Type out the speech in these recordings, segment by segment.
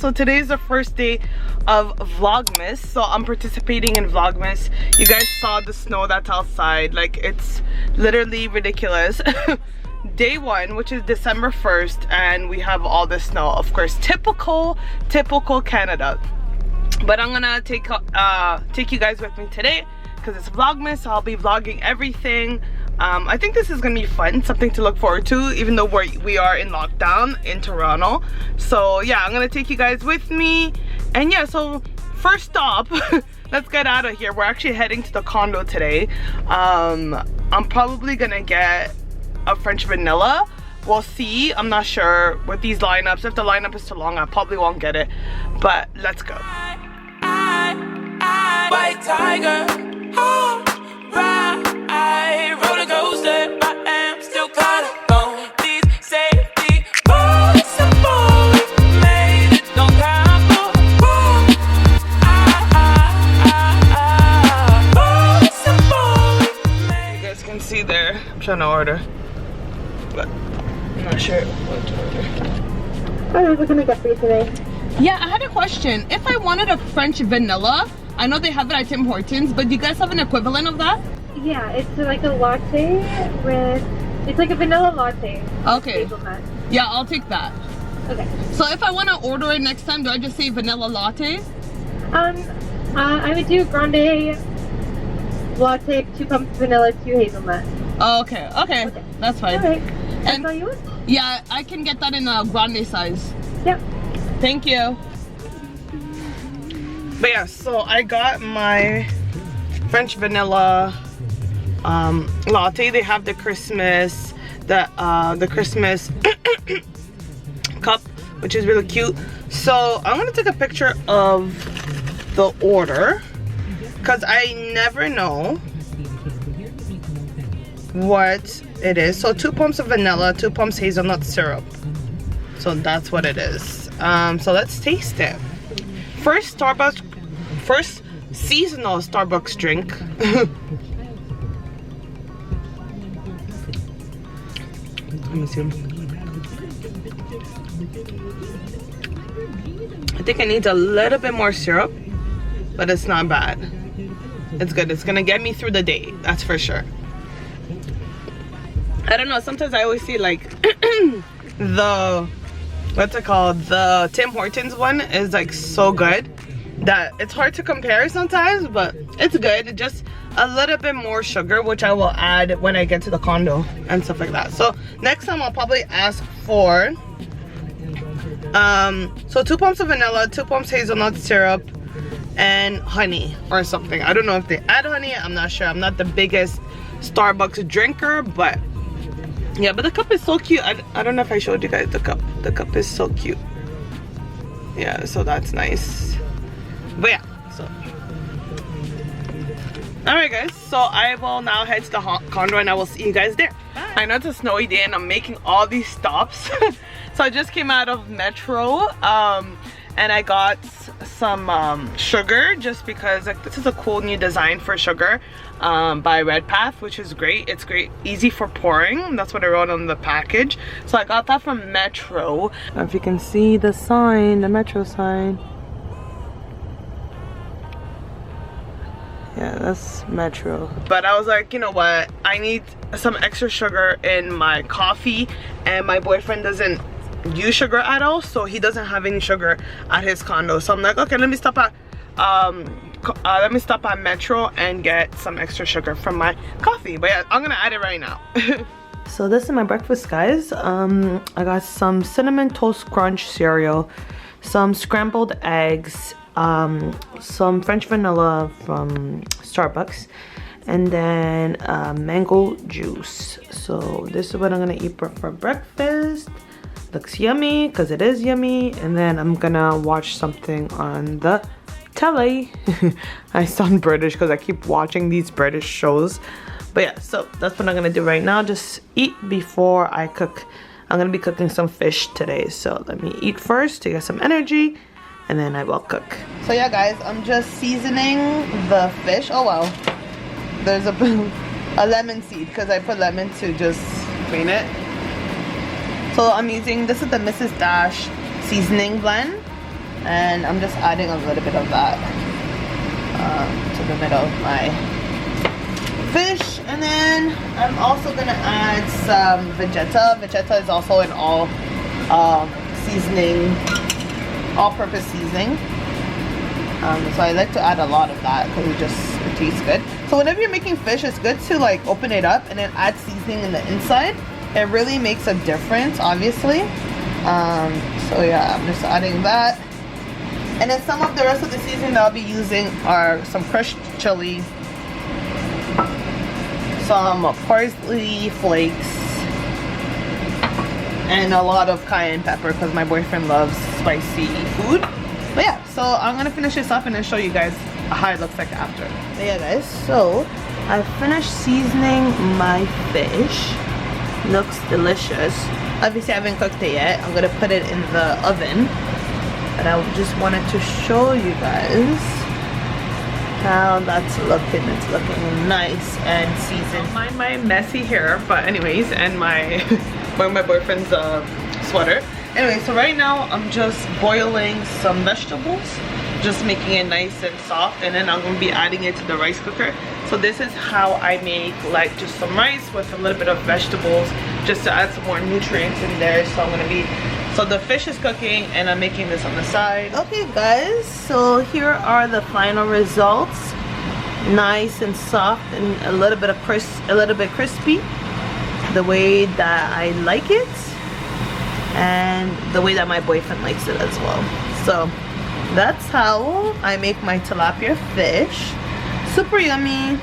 So today is the first day of Vlogmas, so I'm participating in Vlogmas. You guys saw the snow that's outside, like it's literally ridiculous. Day 1, which is December 1st, and we have all the snow, of course, typical Canada. But I'm gonna take you guys with me today because it's Vlogmas, so I'll be vlogging everything. I think this is gonna be fun, something to look forward to, even though we are in lockdown in Toronto. So yeah, I'm gonna take you guys with me. And yeah, so first stop, let's get out of here. We're actually heading to the condo today. I'm probably gonna get a French vanilla. We'll see. I'm not sure with these lineups. If the lineup is too long, I probably won't get it. But let's go. White tiger, oh, right, roller coaster, I am still caught up on these safety boys. Some boys made it, don't cry for some boys. You guys can see there. I'm trying to order, but I'm not sure what to order. Alright, what can I get for you today? Yeah, I had a question. If I wanted a French vanilla, I know they have it at Tim Hortons, but do you guys have an equivalent of that? Yeah, it's like a latte with, it's like a vanilla latte. Okay. Hazelnut. Yeah, I'll take that. Okay. So if I want to order it next time, do I just say vanilla latte? I would do grande latte, 2 pumps vanilla, 2 hazelnut. Oh, okay. That's fine. Alright. And That's all you want? yeah, I can get that in a grande size. Yep. Thank you. But yeah, so I got my French vanilla latte. They have the Christmas cup, which is really cute. So I'm gonna take a picture of the order because I never know what it is. So 2 pumps of vanilla, 2 pumps hazelnut syrup. So that's what it is. So let's taste it. First seasonal Starbucks drink. Let me see. I think it needs a little bit more syrup, but it's not bad. It's good. It's gonna get me through the day, that's for sure. I don't know, sometimes I always see like the, what's it called, the Tim Hortons one is like so good that it's hard to compare sometimes, but it's good. Just a little bit more sugar, which I will add when I get to the condo and stuff like that. So next time I'll probably ask for so 2 pumps of vanilla, 2 pumps hazelnut syrup, and honey or something. I don't know if they add honey, I'm not sure. I'm not the biggest Starbucks drinker, but yeah, but the cup is so cute. I don't know if I showed you guys the cup. The cup is so cute. Yeah, so that's nice. But yeah, so alright guys, so I will now head to the condo and I will see you guys there. Bye. I know it's a snowy day and I'm making all these stops. So I just came out of Metro and I got some sugar just because like this is a cool new design for sugar by Redpath, which is great. It's great, easy for pouring. That's what I wrote on the package. So I got that from Metro. If you can see the sign, the Metro sign. Yeah, that's Metro. But I was like, you know what? I need some extra sugar in my coffee, and my boyfriend doesn't use sugar at all, so he doesn't have any sugar at his condo. So I'm like, okay, let me stop at Metro and get some extra sugar from my coffee. But yeah, I'm gonna add it right now. So this is my breakfast, guys. I got some cinnamon toast crunch cereal, some scrambled eggs, some French vanilla from Starbucks, and then mango juice. So this is what I'm gonna eat for breakfast. Looks yummy because it is yummy. And then I'm gonna watch something on the telly. I sound British because I keep watching these British shows. But yeah, so that's what I'm gonna do right now. Just eat before I cook. I'm gonna be cooking some fish today, so let me eat first to get some energy, and then I will cook. So yeah guys, I'm just seasoning the fish. Oh wow, there's a lemon seed because I put lemon to just clean it. So I'm using, this is the Mrs. Dash seasoning blend. and I'm just adding a little bit of that to the middle of my fish. And then I'm also gonna add some vegeta. Vegeta is also an all seasoning, all-purpose seasoning. So I like to add a lot of that because it tastes good. So whenever you're making fish, it's good to like open it up and then add seasoning in the inside. It really makes a difference, obviously. So yeah, I'm just adding that. And then some of the rest of the seasoning that I'll be using are some crushed chili, some parsley flakes, and a lot of cayenne pepper because my boyfriend loves spicy food. But yeah, so I'm gonna finish this up and then show you guys how it looks like after. But yeah guys, so I finished seasoning my fish. Looks delicious. Obviously I haven't cooked it yet. I'm gonna put it in the oven. But I just wanted to show you guys how that's looking. It's looking nice and seasoned. Don't mind my messy hair, but anyways, and my wearing my boyfriend's sweater. Anyway, so right now I'm just boiling some vegetables, just making it nice and soft, and then I'm gonna be adding it to the rice cooker. So this is how I make like just some rice with a little bit of vegetables, just to add some more nutrients in there. So I'm gonna be, so the fish is cooking and I'm making this on the side. Okay guys, so here are the final results. Nice and soft and a little bit crispy, the way that I like it and the way that my boyfriend likes it as well. So that's how I make my tilapia fish. Super yummy.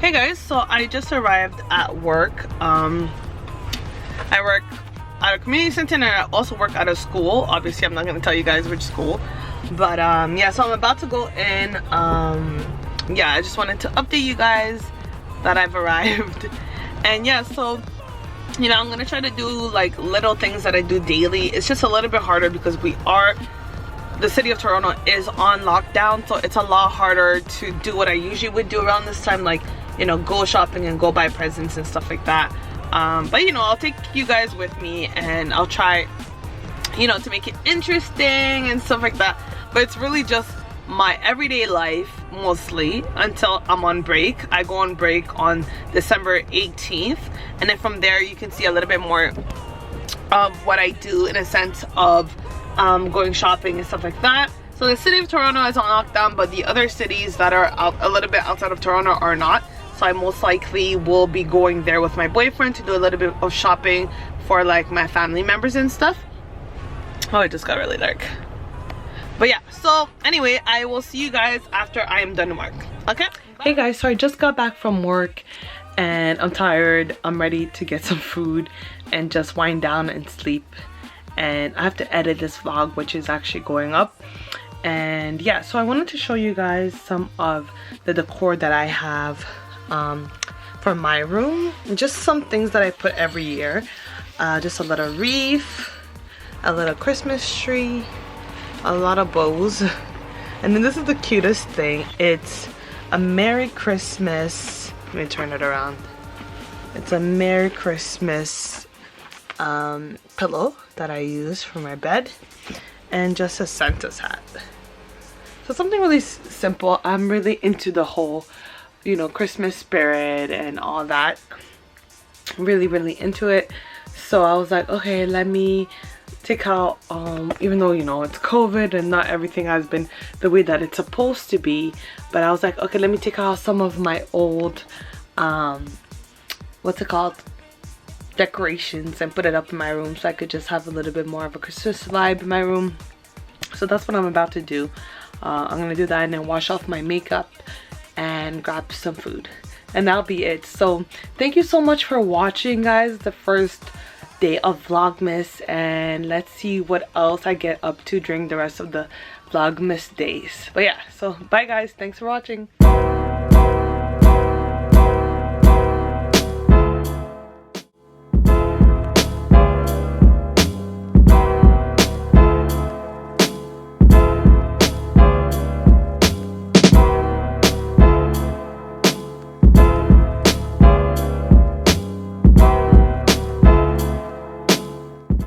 Hey guys, so I just arrived at work. I work at a community center and I also work at a school. Obviously I'm not going to tell you guys which school, but yeah, so I'm about to go in. Yeah, I just wanted to update you guys that I've arrived. And yeah, so you know, I'm gonna try to do like little things that I do daily. It's just a little bit harder because the city of Toronto is on lockdown, so it's a lot harder to do what I usually would do around this time, like, you know, go shopping and go buy presents and stuff like that. But you know, I'll take you guys with me and I'll try, you know, to make it interesting and stuff like that. But it's really just my everyday life mostly until I'm on break. I go on break on December 18th, and then from there you can see a little bit more of what I do in a sense of going shopping and stuff like that. So the city of Toronto is on lockdown, but the other cities that are out a little bit outside of Toronto are not. So I most likely will be going there with my boyfriend to do a little bit of shopping for like my family members and stuff. Oh, it just got really dark. But yeah, so anyway, I will see you guys after I am done work. Okay? Hey guys, so I just got back from work and I'm tired. I'm ready to get some food and just wind down and sleep. And I have to edit this vlog, which is actually going up. And yeah, so I wanted to show you guys some of the decor that I have for my room. Just some things that I put every year. Just a little wreath, a little Christmas tree, a lot of bows, and then this is the cutest thing. It's a Merry Christmas, let me turn it around. It's a Merry Christmas pillow that I use for my bed, and just a Santa's hat. So something really simple. I'm really into the whole, you know, Christmas spirit and all that. Really into it. So I was like, okay, let me take out, even though, you know, it's COVID and not everything has been the way that it's supposed to be, but I was like, okay, let me take out some of my old what's it called, decorations, and put it up in my room so I could just have a little bit more of a Christmas vibe in my room. So that's what I'm about to do. I'm gonna do that and then wash off my makeup and grab some food, and that'll be it. So thank you so much for watching, guys, the first day of Vlogmas, and let's see what else I get up to during the rest of the Vlogmas days. But yeah, so bye guys, thanks for watching.